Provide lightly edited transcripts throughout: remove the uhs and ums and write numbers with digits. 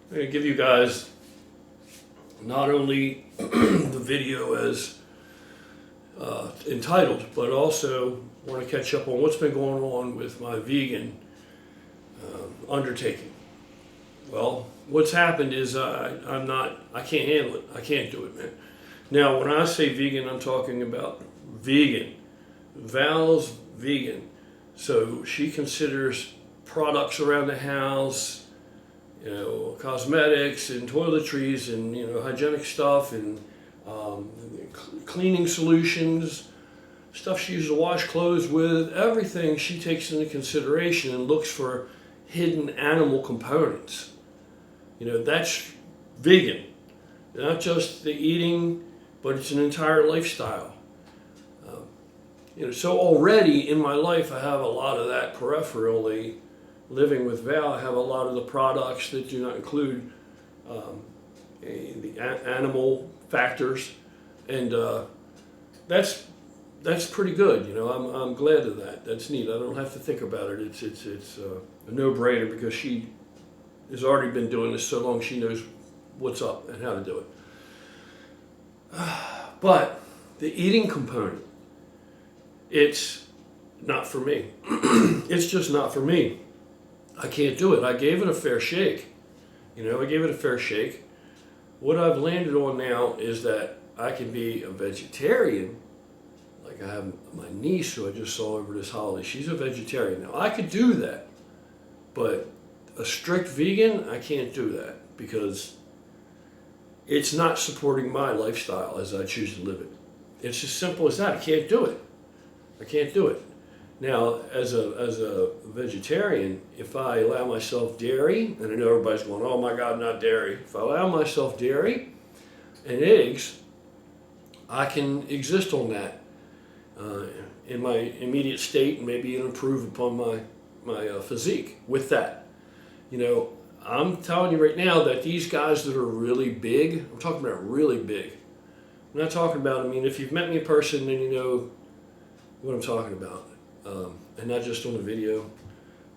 I'm going to give you guys not only the video as entitled, but also want to catch up on what's been going on with my vegan undertaking. Well, what's happened is I can't handle it. I can't do it, man. Now, when I say vegan, I'm talking about vegan. Val's vegan. So she considers products around the house, cosmetics and toiletries and, hygienic stuff and cleaning solutions, stuff she uses to wash clothes with, everything she takes into consideration and looks for hidden animal components. That's vegan. Not just the eating, but it's an entire lifestyle. So already in my life I have a lot of that peripherally. Living with Val, I have a lot of the products that do not include the animal factors, and that's pretty good. I'm glad of that. That's neat. I don't have to think about it. It's a no-brainer because she has already been doing this so long. She knows what's up and how to do it. But the eating component, it's not for me. It's just not for me. I can't do it. I gave it a fair shake. I gave it a fair shake. What I've landed on now is that I can be a vegetarian. Like I have my niece who I just saw over this holiday. She's a vegetarian. Now, I could do that. But a strict vegan, I can't do that because it's not supporting my lifestyle as I choose to live it. It's as simple as that. I can't do it. I can't do it. Now, as a vegetarian, if I allow myself dairy, and I know everybody's going, oh my God, not dairy. If I allow myself dairy and eggs, I can exist on that in my immediate state and maybe improve upon my physique with that. I'm telling you right now that these guys that are really big, I'm talking about really big. I'm not talking about, if you've met me in person, then you know what I'm talking about. And not just on the video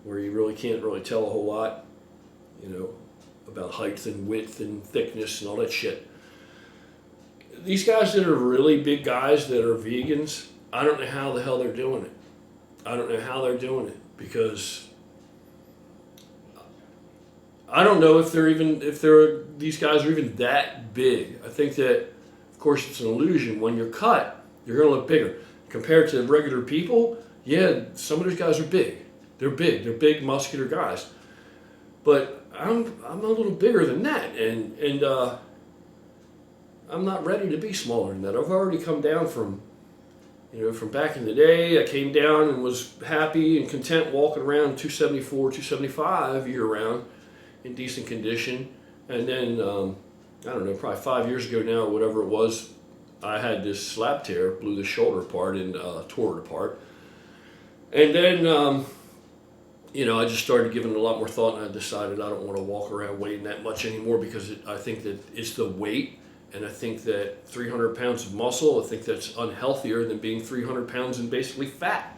where you really can't really tell a whole lot, about height and width and thickness and all that shit. These guys that are really big guys that are vegans, I don't know how the hell they're doing it. I don't know how they're doing it because I don't know if these guys are even that big. I think that, of course, it's an illusion. When you're cut, you're going to look bigger. Compared to regular people, yeah, some of those guys are big. They're big. They're big, muscular guys. But I'm a little bigger than that, and I'm not ready to be smaller than that. I've already come down from back in the day. I came down and was happy and content walking around 274, 275 year round in decent condition. And then, I don't know, probably 5 years ago now, or whatever it was, I had this slap tear, blew the shoulder apart and tore it apart. And then, I just started giving it a lot more thought, and I decided I don't want to walk around weighing that much anymore because I think that it's the weight, and I think that 300 pounds of muscle, I think that's unhealthier than being 300 pounds in basically fat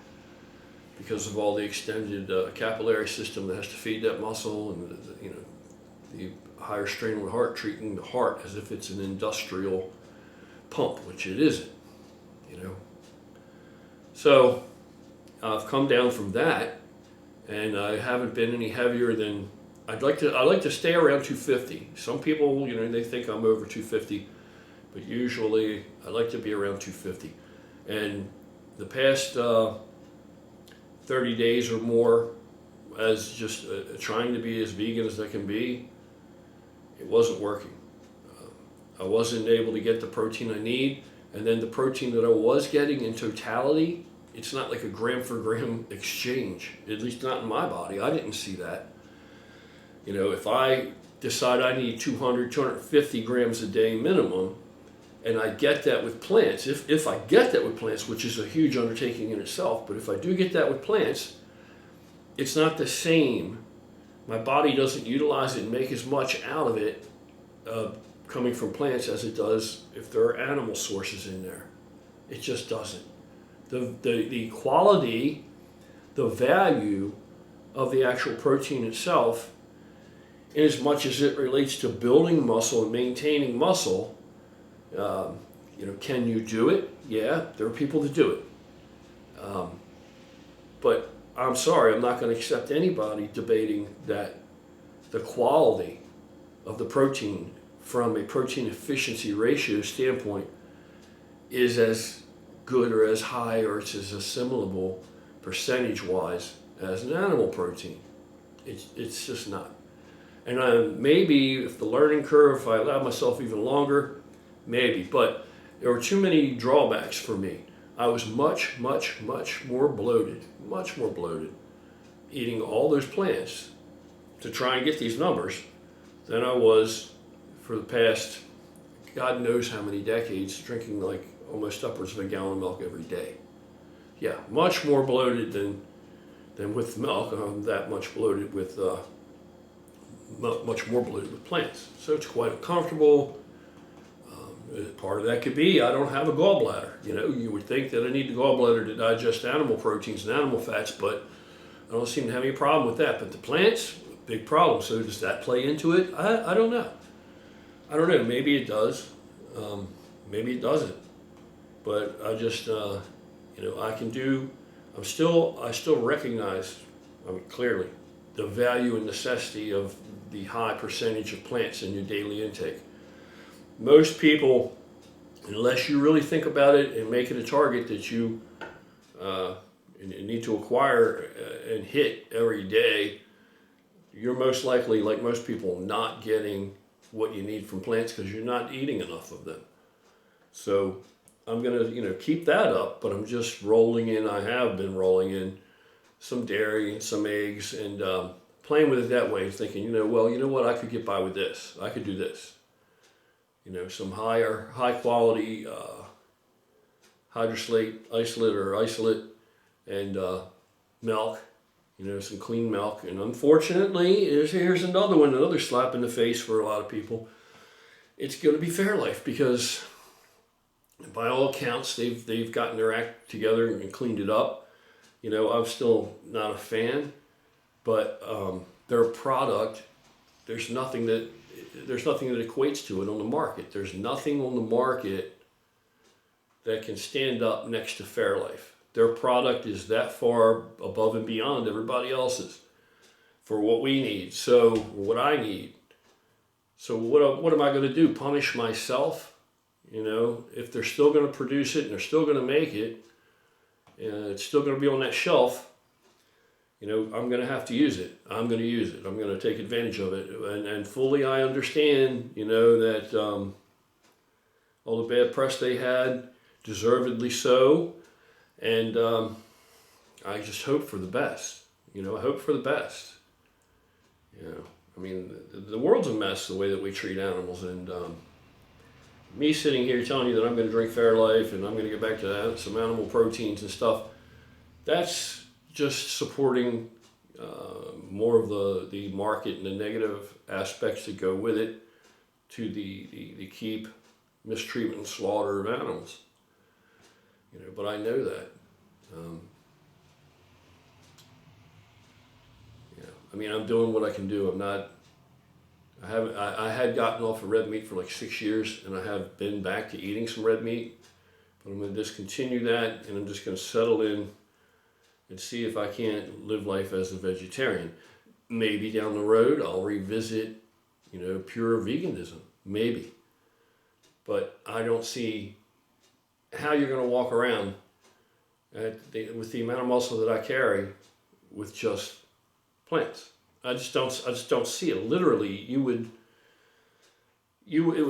because of all the extended capillary system that has to feed that muscle and, the higher strain on the heart, treating the heart as if it's an industrial pump, which it isn't, So I've come down from that, and I haven't been any heavier than I like to stay around 250. Some people, they think I'm over 250, but usually I like to be around 250. And the past 30 days or more, as just trying to be as vegan as I can be, it wasn't working. I wasn't able to get the protein I need, and then the protein that I was getting in totality, it's not like a gram for gram exchange, at least not in my body. I didn't see that. If I decide I need 200, 250 grams a day minimum, and I get that with plants, if I get that with plants, which is a huge undertaking in itself, but if I do get that with plants, it's not the same. My body doesn't utilize it and make as much out of it coming from plants as it does if there are animal sources in there. It just doesn't. The quality, the value of the actual protein itself in as much as it relates to building muscle and maintaining muscle. Can you do it? Yeah, there are people that do it. But I'm sorry, I'm not going to accept anybody debating that the quality of the protein from a protein efficiency ratio standpoint is as good or as high or it's as assimilable percentage-wise as an animal protein. It's just not. And maybe if the learning curve, if I allowed myself even longer, maybe. But there were too many drawbacks for me. I was much, much, much more bloated, eating all those plants to try and get these numbers than I was for the past, God knows how many decades, drinking like almost upwards of a gallon of milk every day. Yeah, much more bloated than with milk. I'm that much bloated with, much more bloated with plants. So it's quite uncomfortable. Part of that could be I don't have a gallbladder. You would think that I need the gallbladder to digest animal proteins and animal fats, but I don't seem to have any problem with that. But the plants, big problem. So does that play into it? I don't know. I don't know. Maybe it does. Maybe it doesn't. But I just, I can do. I still recognize, clearly, the value and necessity of the high percentage of plants in your daily intake. Most people, unless you really think about it and make it a target that you need to acquire and hit every day, you're most likely, like most people, not getting what you need from plants because you're not eating enough of them. So I'm going to, keep that up, but I'm just rolling in. I have been rolling in some dairy and some eggs and playing with it that way, thinking, you know what, I could get by with this. I could do this. Some high quality hydroslate, isolate, and milk. Some clean milk. And unfortunately, here's another slap in the face for a lot of people. It's going to be Fairlife because, by all accounts, they've gotten their act together and cleaned it up. I'm still not a fan, but their product, there's nothing that equates to it on the market. There's nothing on the market that can stand up next to Fairlife. Their product is that far above and beyond everybody else's for what we need. So what I need. So what am I going to do? Punish myself? If they're still going to produce it and they're still going to make it, and it's still going to be on that shelf, I'm going to have to use it. I'm going to use it. I'm going to take advantage of it. And fully I understand, that all the bad press they had, deservedly so. And I just hope for the best. I hope for the best. The world's a mess the way that we treat animals. And me sitting here telling you that I'm going to drink Fairlife and I'm going to get back to some animal proteins and stuff, that's just supporting more of the market and the negative aspects that go with it to the keep, mistreatment, and slaughter of animals. But I know that. I'm doing what I can do. I had gotten off of red meat for like 6 years, and I have been back to eating some red meat, but I'm going to discontinue that, and I'm just going to settle in and see if I can't live life as a vegetarian. Maybe down the road I'll revisit, pure veganism, maybe. But I don't see how you're going to walk around with the amount of muscle that I carry with just plants. I just don't see it. Literally, it would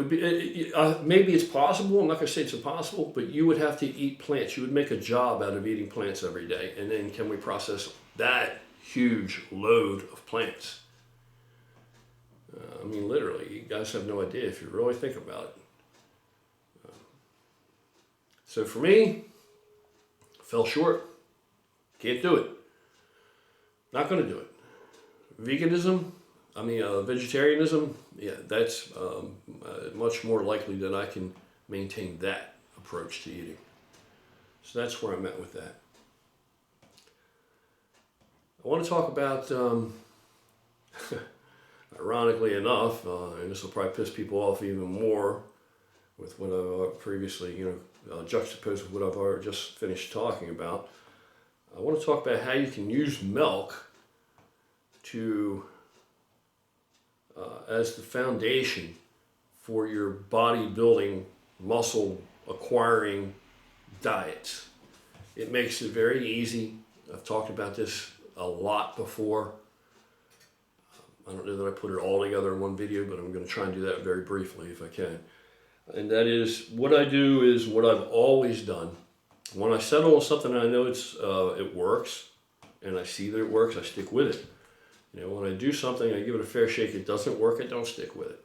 be, maybe it's possible. I'm not going to say it's impossible, but you would have to eat plants. You would make a job out of eating plants every day. And then can we process that huge load of plants? Literally, you guys have no idea if you really think about it. So for me, fell short. Can't do it. Not going to do it. Veganism, vegetarianism, yeah, that's much more likely that I can maintain that approach to eating. So that's where I'm at with that. I want to talk about Ironically enough, and this will probably piss people off even more with what I've previously, juxtaposed with what I've already just finished talking about, I want to talk about how you can use milk to as the foundation for your bodybuilding, muscle acquiring diets. It makes it very easy. I've talked about this a lot before. I don't know that I put it all together in one video, but I'm going to try and do that very briefly if I can. And that is, what I do is what I've always done. When I settle on something and I know it works, and I see that it works, I stick with it. When I do something, I give it a fair shake. It doesn't work, I don't stick with it.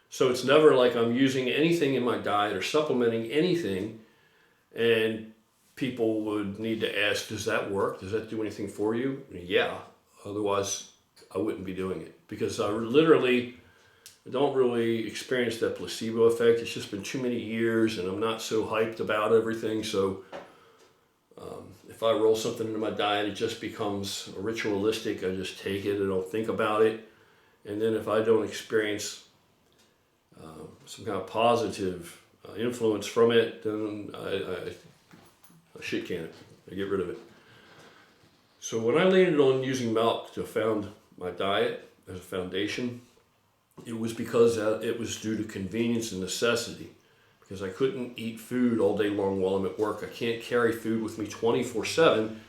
So it's never like I'm using anything in my diet or supplementing anything, and people would need to ask, does that work? Does that do anything for you? Yeah, otherwise I wouldn't be doing it, because I don't really experience that placebo effect. It's just been too many years and I'm not so hyped about everything. So if I roll something into my diet, it just becomes ritualistic. I just take it, I don't think about it. And then if I don't experience some kind of positive influence from it, then I shit can it. I get rid of it. So when I landed on using milk to found my diet as a foundation, it was because it was due to convenience and necessity, because I couldn't eat food all day long while I'm at work. I can't carry food with me 24/7,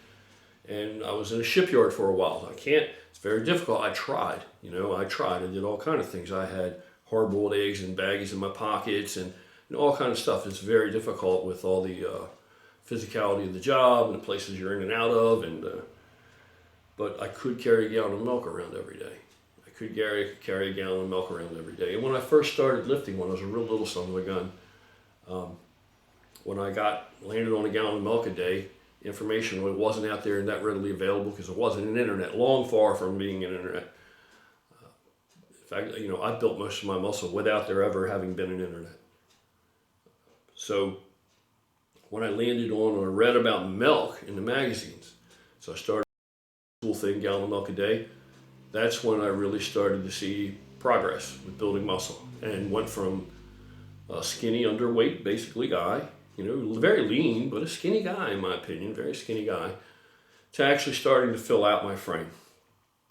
and I was in a shipyard for a while. It's very difficult. I tried. I did all kinds of things. I had hard-boiled eggs and baggies in my pockets and all kinds of stuff. It's very difficult with all the physicality of the job and the places you're in and out of, but I could carry a gallon of milk around every day. I could carry a gallon of milk around every day. And when I first started lifting, when I was a real little son of a gun, when I landed on a gallon of milk a day, information wasn't out there and that readily available, because it wasn't an internet, long far from being an internet. In fact, I built most of my muscle without there ever having been an internet. So when I landed on or read about milk in the magazines, so I started cool thing, gallon of milk a day, that's when I really started to see progress with building muscle, and went from a skinny, underweight, basically guy, very lean, but a skinny guy in my opinion, very skinny guy, to actually starting to fill out my frame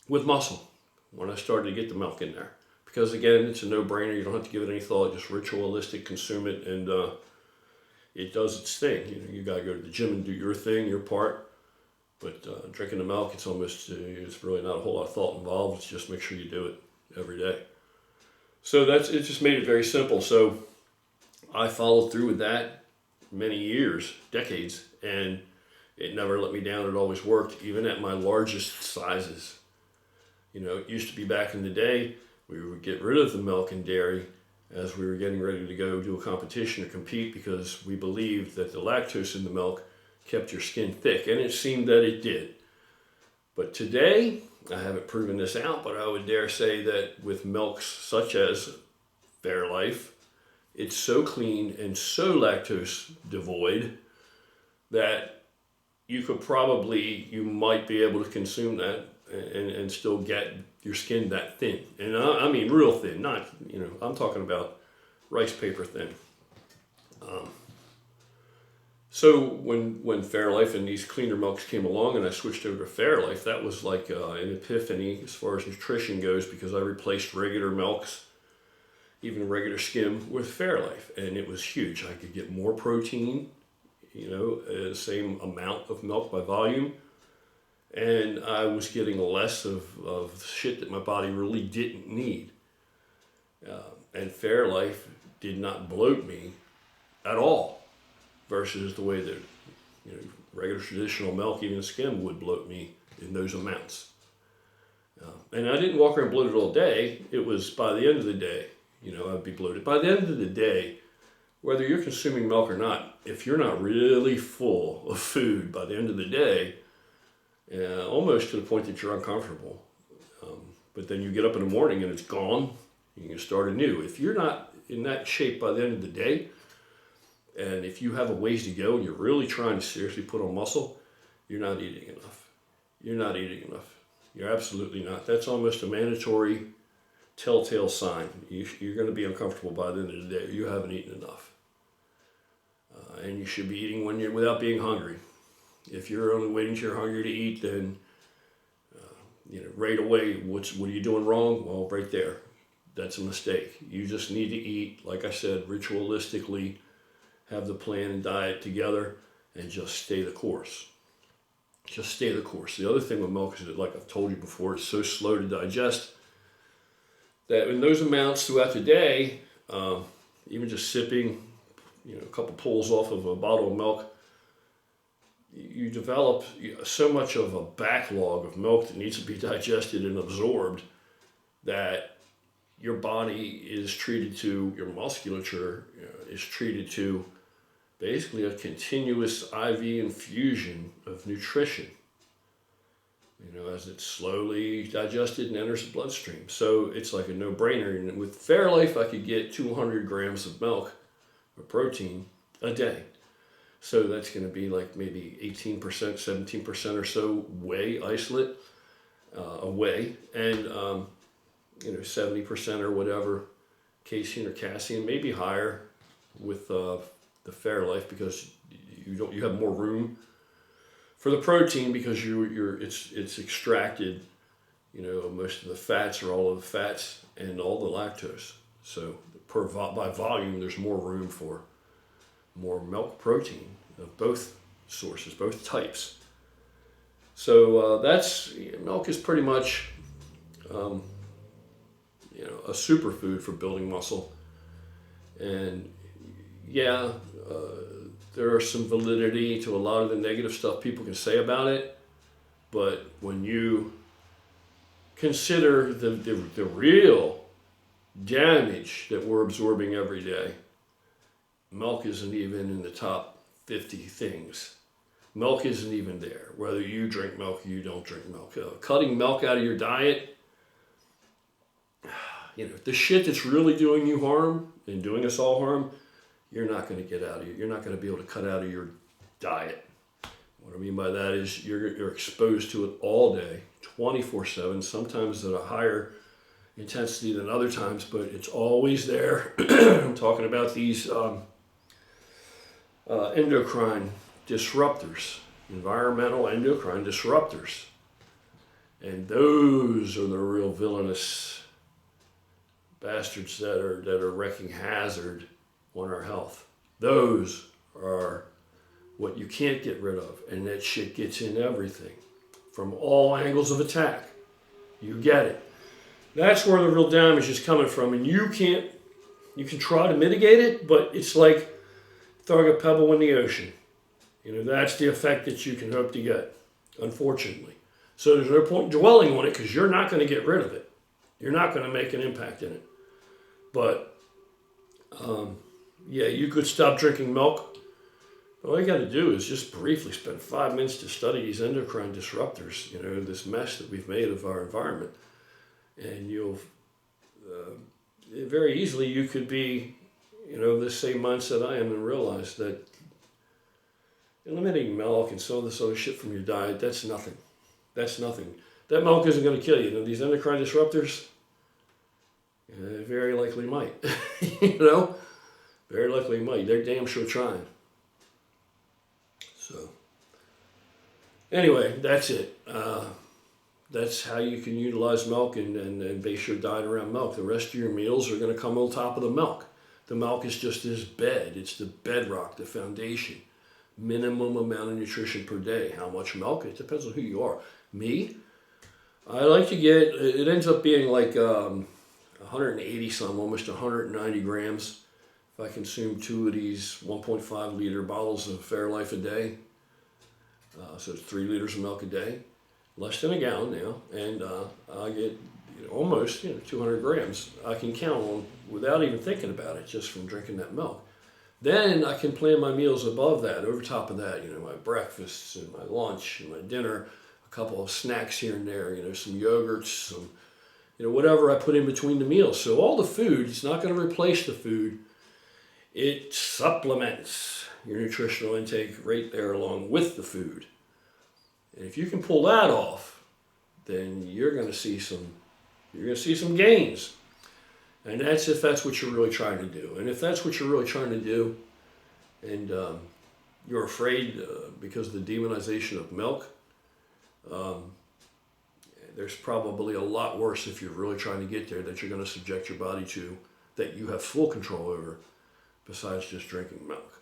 with muscle when I started to get the milk in there. Because again, it's a no-brainer. You don't have to give it any thought, just ritualistic, consume it, and it does its thing. You gotta go to the gym and do your thing, your part. But drinking the milk, it's really not a whole lot of thought involved. It's just make sure you do it every day. So it just made it very simple. So I followed through with that many years, decades, and it never let me down. It always worked, even at my largest sizes. It used to be back in the day, we would get rid of the milk and dairy as we were getting ready to go do a competition or compete, because we believed that the lactose in the milk kept your skin thick, and it seemed that it did. But today, I haven't proven this out, but I would dare say that with milks such as Fairlife, it's so clean and so lactose devoid that you might be able to consume that and still get your skin that thin. And I mean real thin, not, I'm talking about rice paper thin. So when Fairlife and these cleaner milks came along and I switched over to Fairlife, that was like an epiphany as far as nutrition goes, because I replaced regular milks, even regular skim, with Fairlife, and it was huge. I could get more protein, the same amount of milk by volume, and I was getting less of shit that my body really didn't need. And Fairlife did not bloat me at all, versus the way that regular traditional milk, even skim, would bloat me in those amounts. And I didn't walk around bloated all day. It was by the end of the day, I'd be bloated. By the end of the day, whether you're consuming milk or not, if you're not really full of food by the end of the day, almost to the point that you're uncomfortable. But then you get up in the morning and it's gone, you can start anew. If you're not in that shape by the end of the day, and if you have a ways to go and you're really trying to seriously put on muscle, you're not eating enough. You're not eating enough. You're absolutely not. That's almost a mandatory telltale sign. You're going to be uncomfortable by the end of the day. You haven't eaten enough. And you should be eating without being hungry. If you're only waiting till you're hungry to eat, then right away, what are you doing wrong? Well, right there, that's a mistake. You just need to eat, like I said, ritualistically, have the plan and diet together, and just stay the course. Just stay the course. The other thing with milk is that, like I've told you before, it's so slow to digest that in those amounts throughout the day, even just sipping, a couple pulls off of a bottle of milk, you develop so much of a backlog of milk that needs to be digested and absorbed that your body is treated to, your musculature is treated to basically a continuous IV infusion of nutrition, as it's slowly digested and enters the bloodstream. So it's like a no-brainer. And with Fairlife, I could get 200 grams of milk or protein a day. So that's going to be like maybe 18%, 17% or so whey isolate, whey, and 70% or whatever casein or casein, maybe higher with the Fairlife, because you have more room for the protein because it's extracted, most of the fats or all of the fats and all the lactose. So by volume, there's more room for more milk protein of both sources, both types. So milk is pretty much, a superfood for building muscle. And there are some validity to a lot of the negative stuff people can say about it, but when you consider the real damage that we're absorbing every day, milk isn't even in the top 50 things. Milk isn't even there, whether you drink milk or you don't drink milk. Cutting milk out of your diet, the shit that's really doing you harm and doing us all harm, you're not going to get out of it. You're not going to be able to cut out of your diet. What I mean by that is you're exposed to it all day, 24/7, sometimes at a higher intensity than other times, but it's always there. I'm talking about these endocrine disruptors, environmental endocrine disruptors. And those are the real villainous bastards that are wreaking hazard on our health. Those are what you can't get rid of, and that shit gets in everything from all angles of attack. You get it. That's where the real damage is coming from, and you can try to mitigate it, but it's like throwing a pebble in the ocean. That's the effect that you can hope to get, unfortunately. So there's no point dwelling on it because you're not going to get rid of it. You're not going to make an impact in it. But, you could stop drinking milk. But all you got to do is just briefly spend 5 minutes to study these endocrine disruptors, this mess that we've made of our environment. And you'll, very easily, you could be, the same mindset I am and realize that eliminating milk and some of this other shit from your diet, that's nothing. That's nothing. That milk isn't going to kill you. These endocrine disruptors, very likely might. Very likely might. They're damn sure trying. So, anyway, that's it. That's how you can utilize milk and base your diet around milk. The rest of your meals are going to come on top of the milk. The milk is just this bed. It's the bedrock, the foundation. Minimum amount of nutrition per day. How much milk? It depends on who you are. Me, I like to get, it ends up being like 180 some, almost 190 grams. If I consume 2 of these 1.5 liter bottles of Fairlife a day, so it's 3 liters of milk a day, less than a gallon now, and I get almost 200 grams I can count on without even thinking about it, just from drinking that milk. Then I can plan my meals above that, over top of that, my breakfasts and my lunch and my dinner, a couple of snacks here and there, some yogurts, some, whatever I put in between the meals. So all the food, it's not going to replace the food. It supplements your nutritional intake right there along with the food. And if you can pull that off, then you're going to see some gains. And that's if that's what you're really trying to do. And if that's what you're really trying to do, and you're afraid because of the demonization of milk, there's probably a lot worse if you're really trying to get there that you're going to subject your body to, that you have full control over, besides just drinking milk.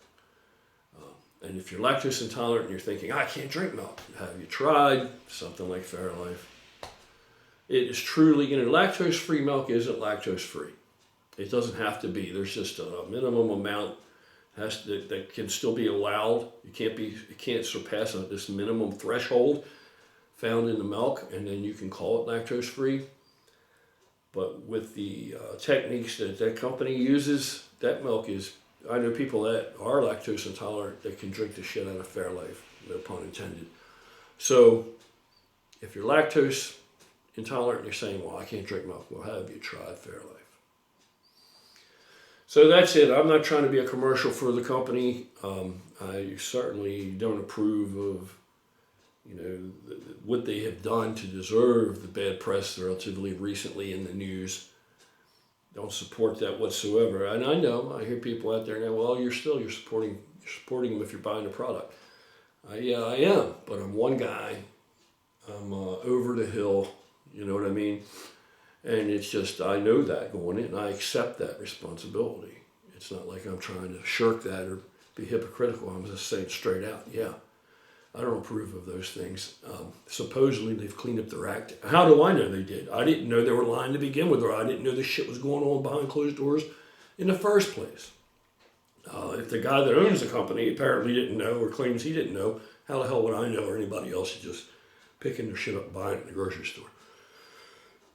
And if you're lactose intolerant and you're thinking, I can't drink milk, have you tried something like Fairlife? It is truly, lactose-free milk isn't lactose-free. It doesn't have to be. There's just a minimum amount that can still be allowed. It can't surpass this minimum threshold found in the milk, and then you can call it lactose-free. But with the techniques that company uses, that milk is, I know people that are lactose intolerant that can drink the shit out of Fairlife, no pun intended. So if you're lactose intolerant and you're saying, well, I can't drink milk, well, have you tried Fairlife? So that's it. I'm not trying to be a commercial for the company. I certainly don't approve of what they have done to deserve the bad press relatively recently in the news. Don't support that whatsoever. And I hear people out there now, well, you're supporting them if you're buying the product. Yeah, I am, but I'm one guy. I'm over the hill, you know what I mean? And it's just, I know that going in, and I accept that responsibility. It's not like I'm trying to shirk that or be hypocritical. I'm just saying straight out, yeah, I don't approve of those things. Supposedly they've cleaned up their act. How do I know they did? I didn't know they were lying to begin with, or I didn't know this shit was going on behind closed doors in the first place. If the guy that owns the company apparently didn't know or claims he didn't know, how the hell would I know, or anybody else is just picking their shit up and buying it in the grocery store?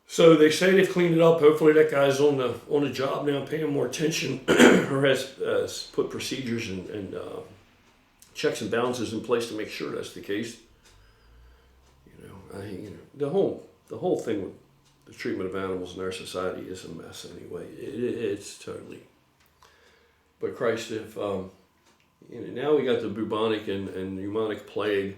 So they say they've cleaned it up. Hopefully that guy's on the job now, paying more attention, or has put procedures and checks and balances in place to make sure that's the case. The whole thing with the treatment of animals in our society is a mess anyway. It's totally. But Christ, if now we got the bubonic and pneumonic plague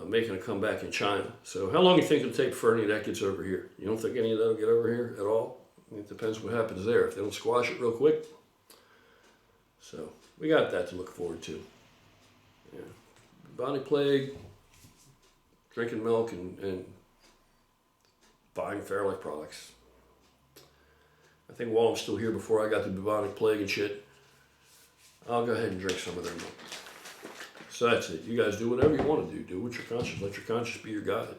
making a comeback in China. So how long do you think it'll take before any of that gets over here? You don't think any of that will get over here at all? It depends what happens there. If they don't squash it real quick. So we got that to look forward to. Yeah. Bubonic plague, drinking milk, and buying Fairlife products. I think while I'm still here, before I got the bubonic plague and shit, I'll go ahead and drink some of their milk. So that's it. You guys do whatever you want to do. Do what your conscience. Let your conscience be your guide.